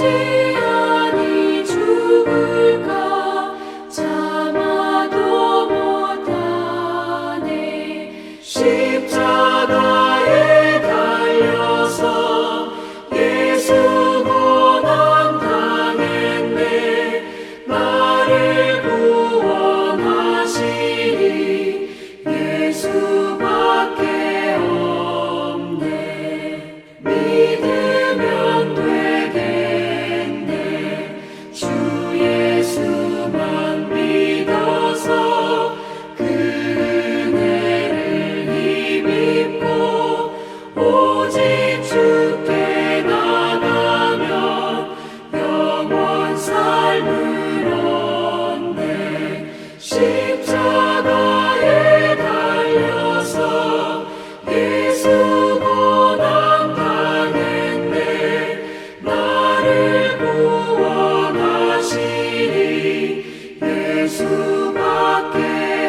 아니 죽을까 참아도 못하네. 십자가에 달려서 예수 고난 당했네. 나를 구원하시리 예수밖에 없네. 믿으면 되겠네. 주 예수만 믿어서 그 은혜를 힘입고 오직 주께 나가면 영원 삶을 얻네. 십자가에 달려서 예수 고난 당했네. 나를 구원하시리 예수밖에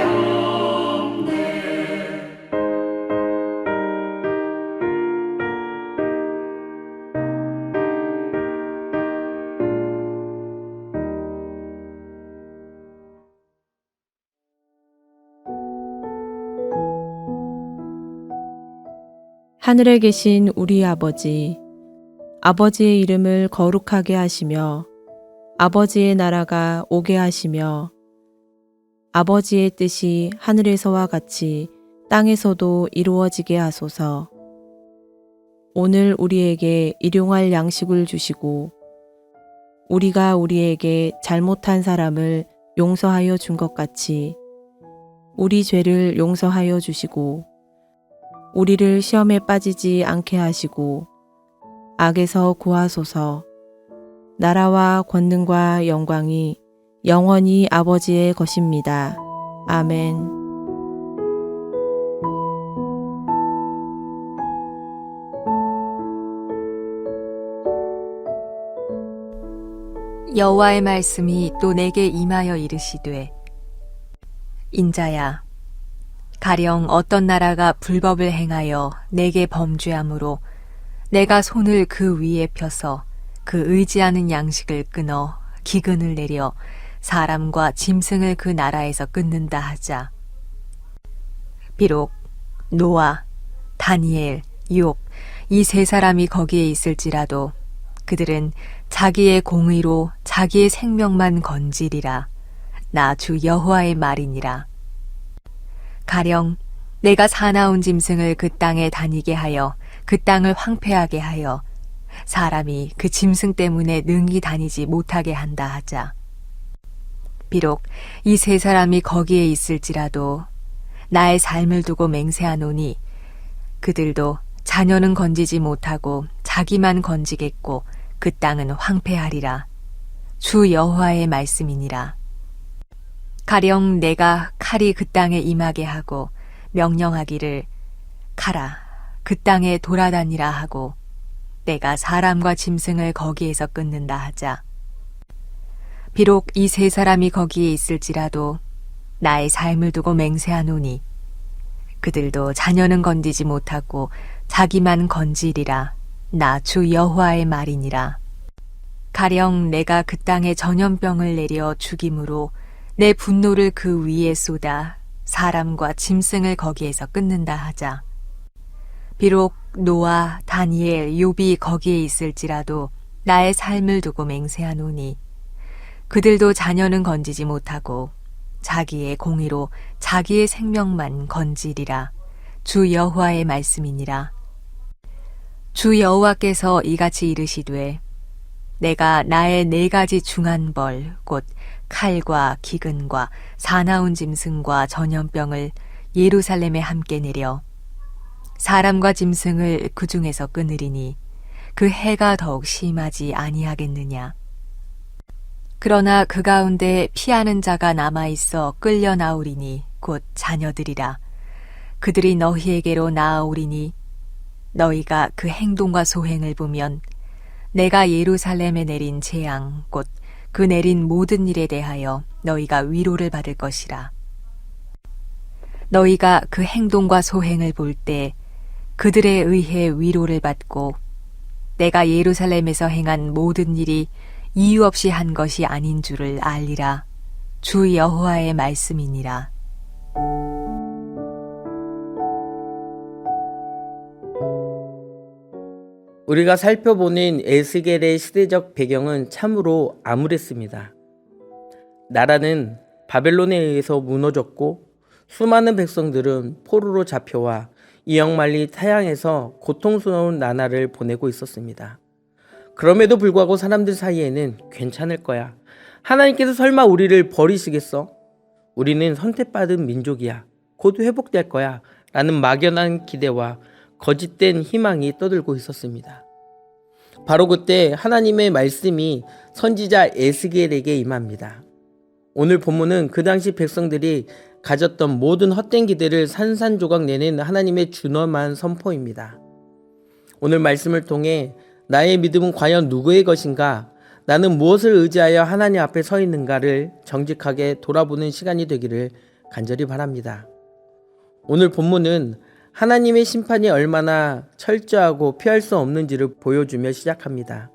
없네. 하늘에 계신 우리 아버지, 아버지의 이름을 거룩하게 하시며 아버지의 나라가 오게 하시며 아버지의 뜻이 하늘에서와 같이 땅에서도 이루어지게 하소서. 오늘 우리에게 일용할 양식을 주시고 우리가 우리에게 잘못한 사람을 용서하여 준 것 같이 우리 죄를 용서하여 주시고 우리를 시험에 빠지지 않게 하시고 악에서 구하소서. 나라와 권능과 영광이 영원히 아버지의 것입니다. 아멘. 여호와의 말씀이 또 내게 임하여 이르시되, 인자야, 가령 어떤 나라가 불법을 행하여 내게 범죄함으로 내가 손을 그 위에 펴서 그 의지하는 양식을 끊어 기근을 내려 사람과 짐승을 그 나라에서 끊는다 하자. 비록 노아, 다니엘, 욥 이 세 사람이 거기에 있을지라도 그들은 자기의 공의로 자기의 생명만 건지리라. 나 주 여호와의 말이니라. 가령 내가 사나운 짐승을 그 땅에 다니게 하여 그 땅을 황폐하게 하여 사람이 그 짐승 때문에 능히 다니지 못하게 한다 하자. 비록 이 세 사람이 거기에 있을지라도 나의 삶을 두고 맹세하노니 그들도 자녀는 건지지 못하고 자기만 건지겠고 그 땅은 황폐하리라. 주 여호와의 말씀이니라. 가령 내가 칼이 그 땅에 임하게 하고 명령하기를 가라 그 땅에 돌아다니라 하고 내가 사람과 짐승을 거기에서 끊는다 하자. 비록 이 세 사람이 거기에 있을지라도 나의 삶을 두고 맹세하노니 그들도 자녀는 건지지 못하고 자기만 건지리라. 나 주 여호와의 말이니라. 가령 내가 그 땅에 전염병을 내려 죽임으로 내 분노를 그 위에 쏟아 사람과 짐승을 거기에서 끊는다 하자. 비록 노아, 다니엘, 욥이 거기에 있을지라도 나의 삶을 두고 맹세하노니 그들도 자녀는 건지지 못하고 자기의 공의로 자기의 생명만 건지리라. 주 여호와의 말씀이니라. 주 여호와께서 이같이 이르시되, 내가 나의 4가지 중한 벌 곧 칼과 기근과 사나운 짐승과 전염병을 예루살렘에 함께 내려 사람과 짐승을 그 중에서 끊으리니 그 해가 더욱 심하지 아니하겠느냐. 그러나 그 가운데 피하는 자가 남아있어 끌려 나오리니 곧 자녀들이라. 그들이 너희에게로 나아오리니 너희가 그 행동과 소행을 보면 내가 예루살렘에 내린 재앙 곧 그 내린 모든 일에 대하여 너희가 위로를 받을 것이라. 너희가 그 행동과 소행을 볼 때 그들에 의해 위로를 받고 내가 예루살렘에서 행한 모든 일이 이유 없이 한 것이 아닌 줄을 알리라. 주 여호와의 말씀이니라. 우리가 살펴보는 에스겔의 시대적 배경은 참으로 암울했습니다. 나라는 바벨론에 의해서 무너졌고 수많은 백성들은 포로로 잡혀와 이역만리 타향에서 고통스러운 나날을 보내고 있었습니다. 그럼에도 불구하고 사람들 사이에는 괜찮을 거야. 하나님께서 설마 우리를 버리시겠어? 우리는 선택받은 민족이야. 곧 회복될 거야. 라는 막연한 기대와 거짓된 희망이 떠들고 있었습니다. 바로 그때 하나님의 말씀이 선지자 에스겔에게 임합니다. 오늘 본문은 그 당시 백성들이 가졌던 모든 헛된 기대를 산산조각 내는 하나님의 준엄한 선포입니다. 오늘 말씀을 통해 나의 믿음은 과연 누구의 것인가? 나는 무엇을 의지하여 하나님 앞에 서 있는가를 정직하게 돌아보는 시간이 되기를 간절히 바랍니다. 오늘 본문은 하나님의 심판이 얼마나 철저하고 피할 수 없는지를 보여주며 시작합니다.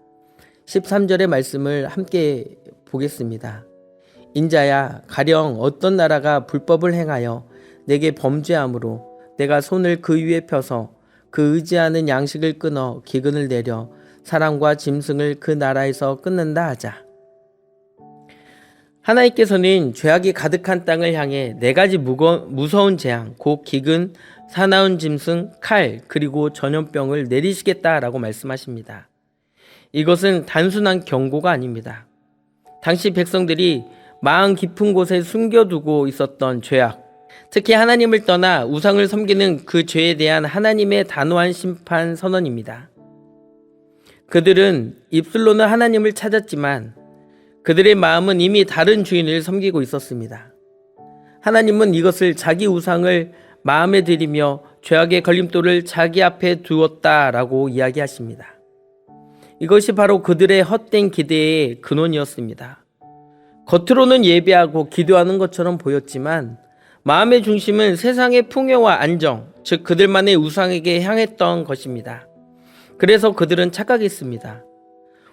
13절의 말씀을 함께 보겠습니다. 인자야, 가령 어떤 나라가 불법을 행하여 내게 범죄함으로 내가 손을 그 위에 펴서 그 의지하는 양식을 끊어 기근을 내려 사람과 짐승을 그 나라에서 끊는다 하자. 하나님께서는 죄악이 가득한 땅을 향해 네 가지 무서운 재앙, 곧 기근, 사나운 짐승, 칼, 그리고 전염병을 내리시겠다라고 말씀하십니다. 이것은 단순한 경고가 아닙니다. 당시 백성들이 마음 깊은 곳에 숨겨두고 있었던 죄악, 특히 하나님을 떠나 우상을 섬기는 그 죄에 대한 하나님의 단호한 심판 선언입니다. 그들은 입술로는 하나님을 찾았지만 그들의 마음은 이미 다른 주인을 섬기고 있었습니다. 하나님은 이것을 자기 우상을 마음에 들이며 죄악의 걸림돌을 자기 앞에 두었다라고 이야기하십니다. 이것이 바로 그들의 헛된 기대의 근원이었습니다. 겉으로는 예배하고 기도하는 것처럼 보였지만 마음의 중심은 세상의 풍요와 안정, 즉 그들만의 우상에게 향했던 것입니다. 그래서 그들은 착각했습니다.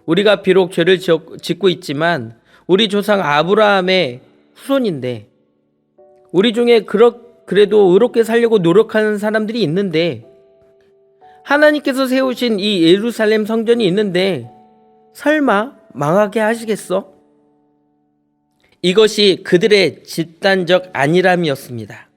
우리가 비록 죄를 짓고 있지만 우리 조상 아브라함의 후손인데, 우리 중에 그래도 의롭게 살려고 노력하는 사람들이 있는데, 하나님께서 세우신 이 예루살렘 성전이 있는데 설마 망하게 하시겠어? 이것이 그들의 집단적 안일함이었습니다.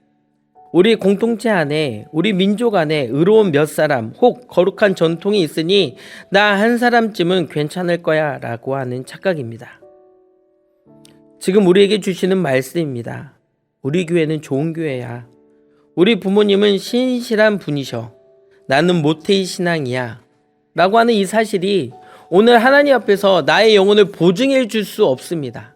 우리 공동체 안에, 우리 민족 안에 의로운 몇 사람, 혹 거룩한 전통이 있으니 나 한 사람쯤은 괜찮을 거야 라고 하는 착각입니다. 지금 우리에게 주시는 말씀입니다. 우리 교회는 좋은 교회야. 우리 부모님은 신실한 분이셔. 나는 모태의 신앙이야 라고 하는 이 사실이 오늘 하나님 앞에서 나의 영혼을 보증해 줄 수 없습니다.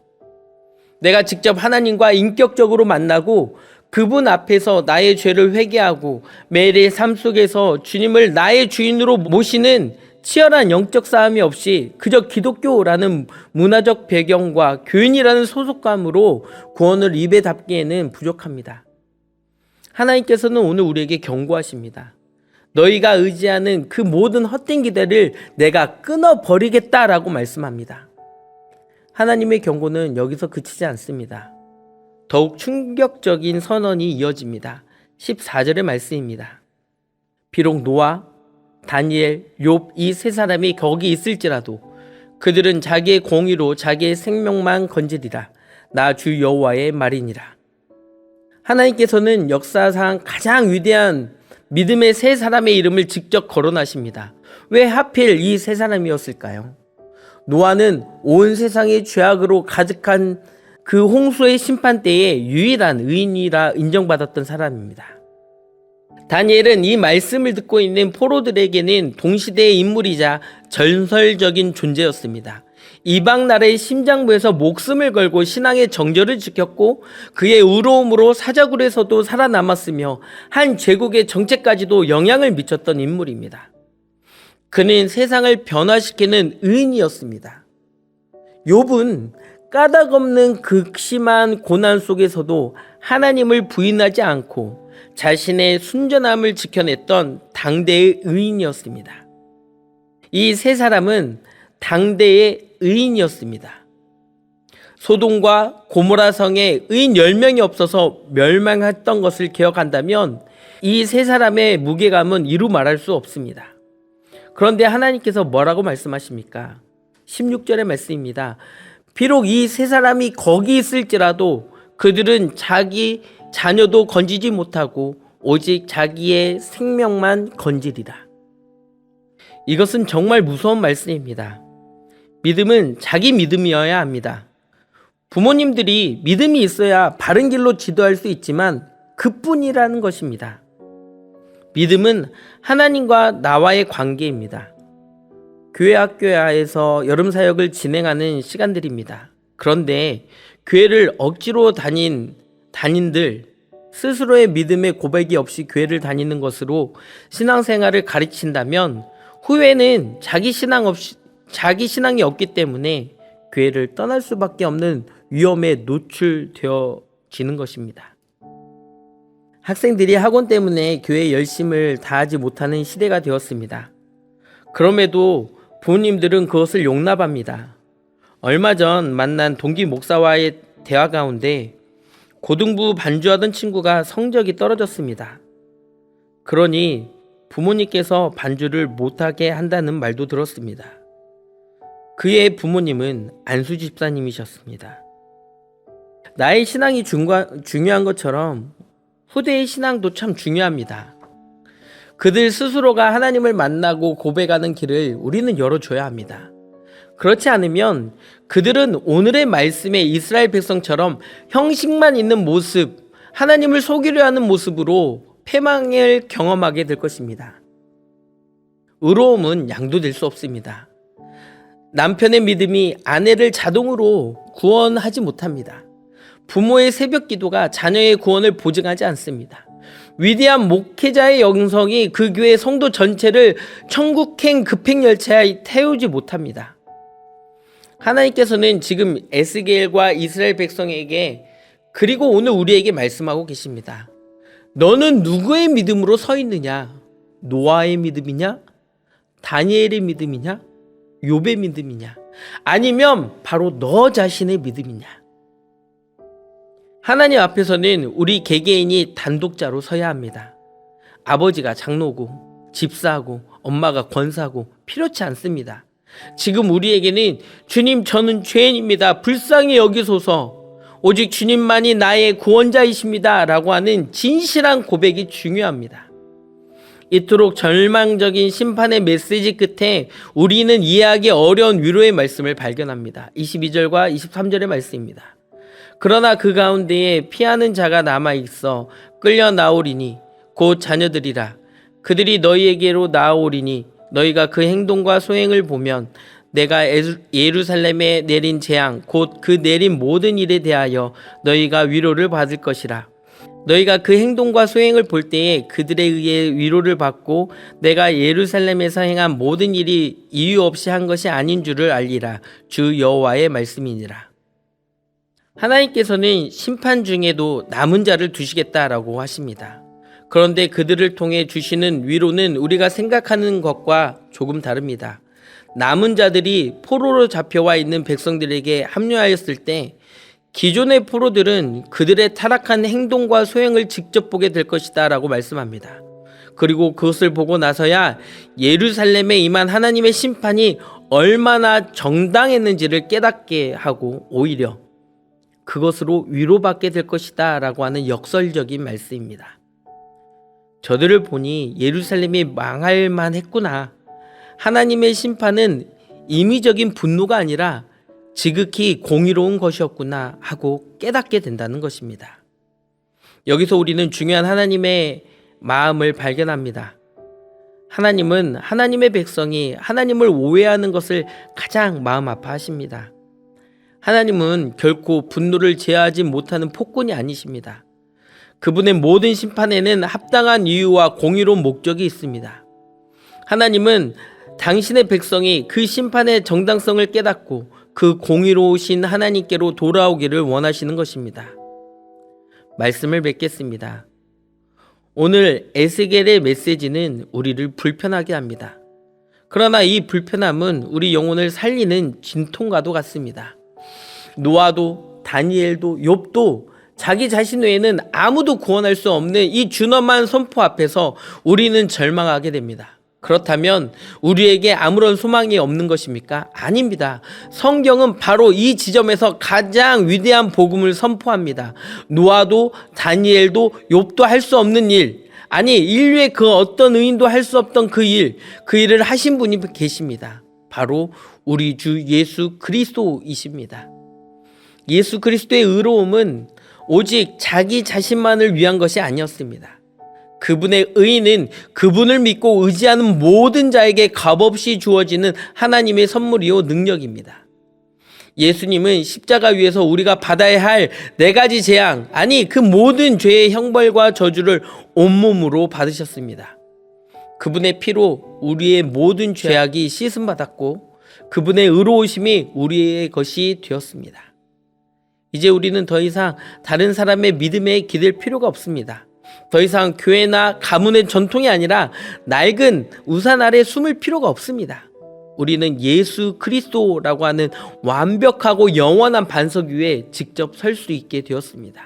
내가 직접 하나님과 인격적으로 만나고 그분 앞에서 나의 죄를 회개하고 매일의 삶 속에서 주님을 나의 주인으로 모시는 치열한 영적 싸움이 없이 그저 기독교라는 문화적 배경과 교인이라는 소속감으로 구원을 입에 담기에는 부족합니다. 하나님께서는 오늘 우리에게 경고하십니다. 너희가 의지하는 그 모든 헛된 기대를 내가 끊어버리겠다라고 말씀합니다. 하나님의 경고는 여기서 그치지 않습니다. 더욱 충격적인 선언이 이어집니다. 14절의 말씀입니다. 비록 노아, 다니엘, 욥 이 세 사람이 거기 있을지라도 그들은 자기의 공의로 자기의 생명만 건지리라. 나 주 여호와의 말이니라. 하나님께서는 역사상 가장 위대한 믿음의 세 사람의 이름을 직접 거론하십니다. 왜 하필 이 세 사람이었을까요? 노아는 온 세상의 죄악으로 가득한 그 홍수의 심판 때에 유일한 의인이라 인정받았던 사람입니다. 다니엘은 이 말씀을 듣고 있는 포로들에게는 동시대의 인물이자 전설적인 존재였습니다. 이방 나라의 심장부에서 목숨을 걸고 신앙의 정절을 지켰고 그의 의로움으로 사자굴에서도 살아남았으며 한 제국의 정체까지도 영향을 미쳤던 인물입니다. 그는 세상을 변화시키는 의인이었습니다. 욥은 까닭없는 극심한 고난 속에서도 하나님을 부인하지 않고 자신의 순전함을 지켜냈던 당대의 의인이었습니다. 이 세 사람은 당대의 의인이었습니다. 소돔과 고모라 성에 의인 10명이 없어서 멸망했던 것을 기억한다면 이 세 사람의 무게감은 이루 말할 수 없습니다. 그런데 하나님께서 뭐라고 말씀하십니까? 16절의 말씀입니다. 비록 이 세 사람이 거기 있을지라도 그들은 자기 자녀도 건지지 못하고 오직 자기의 생명만 건지리라. 이것은 정말 무서운 말씀입니다. 믿음은 자기 믿음이어야 합니다. 부모님들이 믿음이 있어야 바른 길로 지도할 수 있지만 그뿐이라는 것입니다. 믿음은 하나님과 나와의 관계입니다. 교회 학교야에서 여름 사역을 진행하는 시간들입니다. 그런데 교회를 억지로 담임들 스스로의 믿음의 고백이 없이 교회를 다니는 것으로 신앙생활을 가르친다면 후회는 자기 신앙이 없기 때문에 교회를 떠날 수밖에 없는 위험에 노출되어지는 것입니다. 학생들이 학원 때문에 교회 열심을 다하지 못하는 시대가 되었습니다. 그럼에도 부모님들은 그것을 용납합니다. 얼마 전 만난 동기 목사와의 대화 가운데 고등부 반주하던 친구가 성적이 떨어졌습니다. 그러니 부모님께서 반주를 못하게 한다는 말도 들었습니다. 그의 부모님은 안수 집사님이셨습니다. 나의 신앙이 중요한 것처럼 후대의 신앙도 참 중요합니다. 그들 스스로가 하나님을 만나고 고백하는 길을 우리는 열어줘야 합니다. 그렇지 않으면 그들은 오늘의 말씀에 이스라엘 백성처럼 형식만 있는 모습, 하나님을 속이려 하는 모습으로 패망을 경험하게 될 것입니다. 의로움은 양도될 수 없습니다. 남편의 믿음이 아내를 자동으로 구원하지 못합니다. 부모의 새벽 기도가 자녀의 구원을 보증하지 않습니다. 위대한 목회자의 영성이 그 교회 성도 전체를 천국행 급행열차에 태우지 못합니다. 하나님께서는 지금 에스겔과 이스라엘 백성에게 그리고 오늘 우리에게 말씀하고 계십니다. 너는 누구의 믿음으로 서 있느냐? 노아의 믿음이냐? 다니엘의 믿음이냐? 욥의 믿음이냐? 아니면 바로 너 자신의 믿음이냐? 하나님 앞에서는 우리 개개인이 단독자로 서야 합니다. 아버지가 장로고 집사고 엄마가 권사고 필요치 않습니다. 지금 우리에게는 주님 저는 죄인입니다. 불쌍히 여기소서. 오직 주님만이 나의 구원자이십니다. 라고 하는 진실한 고백이 중요합니다. 이토록 절망적인 심판의 메시지 끝에 우리는 이해하기 어려운 위로의 말씀을 발견합니다. 22절과 23절의 말씀입니다. 그러나 그 가운데에 피하는 자가 남아있어 끌려 나오리니 곧 자녀들이라. 그들이 너희에게로 나아오리니 너희가 그 행동과 소행을 보면 내가 예루살렘에 내린 재앙 곧 그 내린 모든 일에 대하여 너희가 위로를 받을 것이라. 너희가 그 행동과 소행을 볼 때에 그들에 의해 위로를 받고 내가 예루살렘에서 행한 모든 일이 이유 없이 한 것이 아닌 줄을 알리라. 주 여호와의 말씀이니라. 하나님께서는 심판 중에도 남은 자를 두시겠다라고 하십니다. 그런데 그들을 통해 주시는 위로는 우리가 생각하는 것과 조금 다릅니다. 남은 자들이 포로로 잡혀와 있는 백성들에게 합류하였을 때 기존의 포로들은 그들의 타락한 행동과 소행을 직접 보게 될 것이다 라고 말씀합니다. 그리고 그것을 보고 나서야 예루살렘에 임한 하나님의 심판이 얼마나 정당했는지를 깨닫게 하고 오히려 그것으로 위로받게 될 것이다 라고 하는 역설적인 말씀입니다. 저들을 보니 예루살렘이 망할 만했구나. 하나님의 심판은 임의적인 분노가 아니라 지극히 공의로운 것이었구나 하고 깨닫게 된다는 것입니다. 여기서 우리는 중요한 하나님의 마음을 발견합니다. 하나님은 하나님의 백성이 하나님을 오해하는 것을 가장 마음 아파하십니다. 하나님은 결코 분노를 제어하지 못하는 폭군이 아니십니다. 그분의 모든 심판에는 합당한 이유와 공의로운 목적이 있습니다. 하나님은 당신의 백성이 그 심판의 정당성을 깨닫고 그 공의로우신 하나님께로 돌아오기를 원하시는 것입니다. 말씀을 맺겠습니다. 오늘 에스겔의 메시지는 우리를 불편하게 합니다. 그러나 이 불편함은 우리 영혼을 살리는 진통과도 같습니다. 노아도 다니엘도 욥도 자기 자신 외에는 아무도 구원할 수 없는 이 준엄한 선포 앞에서 우리는 절망하게 됩니다. 그렇다면 우리에게 아무런 소망이 없는 것입니까? 아닙니다. 성경은 바로 이 지점에서 가장 위대한 복음을 선포합니다. 노아도 다니엘도 욥도 할 수 없는 일, 아니 인류의 그 어떤 의인도 할 수 없던 그 일을 하신 분이 계십니다. 바로 우리 주 예수 그리스도이십니다. 예수 그리스도의 의로움은 오직 자기 자신만을 위한 것이 아니었습니다. 그분의 의는 그분을 믿고 의지하는 모든 자에게 값없이 주어지는 하나님의 선물이요 능력입니다. 예수님은 십자가 위에서 우리가 받아야 할 4가지 재앙, 아니 그 모든 죄의 형벌과 저주를 온몸으로 받으셨습니다. 그분의 피로 우리의 모든 죄악이 씻음받았고 그분의 의로우심이 우리의 것이 되었습니다. 이제 우리는 더 이상 다른 사람의 믿음에 기댈 필요가 없습니다. 더 이상 교회나 가문의 전통이 아니라 낡은 우산 아래 숨을 필요가 없습니다. 우리는 예수 그리스도라고 하는 완벽하고 영원한 반석 위에 직접 설 수 있게 되었습니다.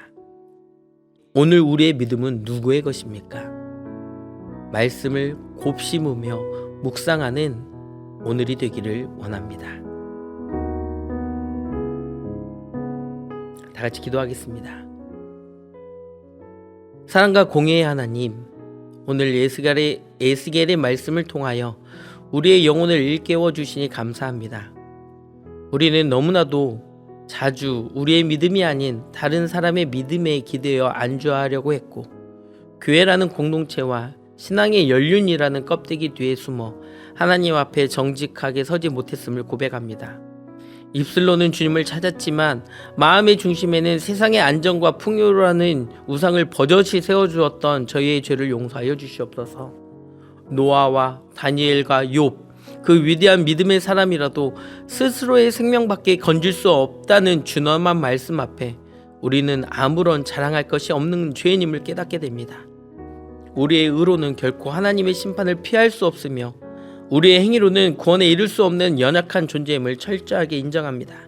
오늘 우리의 믿음은 누구의 것입니까? 말씀을 곱씹으며 묵상하는 오늘이 되기를 원합니다. 다 같이 기도하겠습니다. 사랑과 공의의 하나님, 오늘 에스겔의 말씀을 통하여 우리의 영혼을 일깨워 주시니 감사합니다. 우리는 너무나도 자주 우리의 믿음이 아닌 다른 사람의 믿음에 기대어 안주하려고 했고, 교회라는 공동체와 신앙의 연륜이라는 껍데기 뒤에 숨어 하나님 앞에 정직하게 서지 못했음을 고백합니다. 입술로는 주님을 찾았지만 마음의 중심에는 세상의 안정과 풍요라는 우상을 버젓이 세워주었던 저희의 죄를 용서하여 주시옵소서. 노아와 다니엘과 욥, 그 위대한 믿음의 사람이라도 스스로의 생명밖에 건질 수 없다는 준엄한 말씀 앞에 우리는 아무런 자랑할 것이 없는 죄인임을 깨닫게 됩니다. 우리의 의로는 결코 하나님의 심판을 피할 수 없으며 우리의 행위로는 구원에 이를 수 없는 연약한 존재임을 철저하게 인정합니다.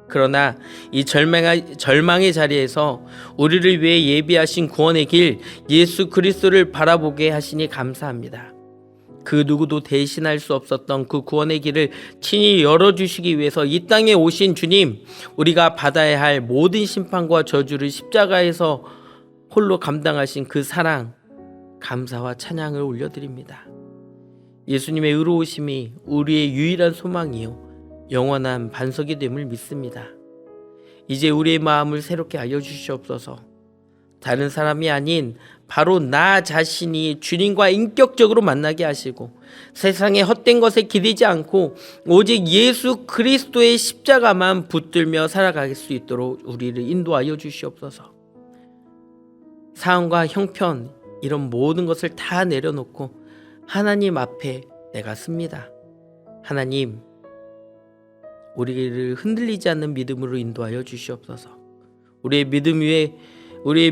그러나 이 절망의 자리에서 우리를 위해 예비하신 구원의 길 예수 그리스도를 바라보게 하시니 감사합니다. 그 누구도 대신할 수 없었던 그 구원의 길을 친히 열어주시기 위해서 이 땅에 오신 주님, 우리가 받아야 할 모든 심판과 저주를 십자가에서 홀로 감당하신 그 사랑, 감사와 찬양을 올려드립니다. 예수님의 의로우심이 우리의 유일한 소망이요 영원한 반석이 됨을 믿습니다. 이제 우리의 마음을 새롭게 알려주시옵소서. 다른 사람이 아닌 바로 나 자신이 주님과 인격적으로 만나게 하시고 세상의 헛된 것에 기대지 않고 오직 예수 그리스도의 십자가만 붙들며 살아갈 수 있도록 우리를 인도하여 주시옵소서. 사랑과 형편 이런 모든 것을 다 내려놓고 하나님 앞에 내가 씁니다. 하나님, 우리를 흔들리지 않는 믿음으로 인도하여 주시옵소서. 우리의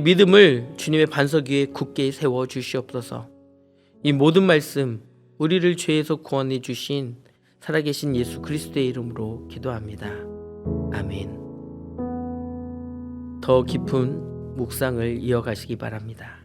믿음을 주님의 반석 위에 굳게 세워 주시옵소서. 이 모든 말씀 우리를 죄에서 구원해 주신 살아계신 예수 그리스도의 이름으로 기도합니다. 아멘. 더 깊은 묵상을 이어가시기 바랍니다.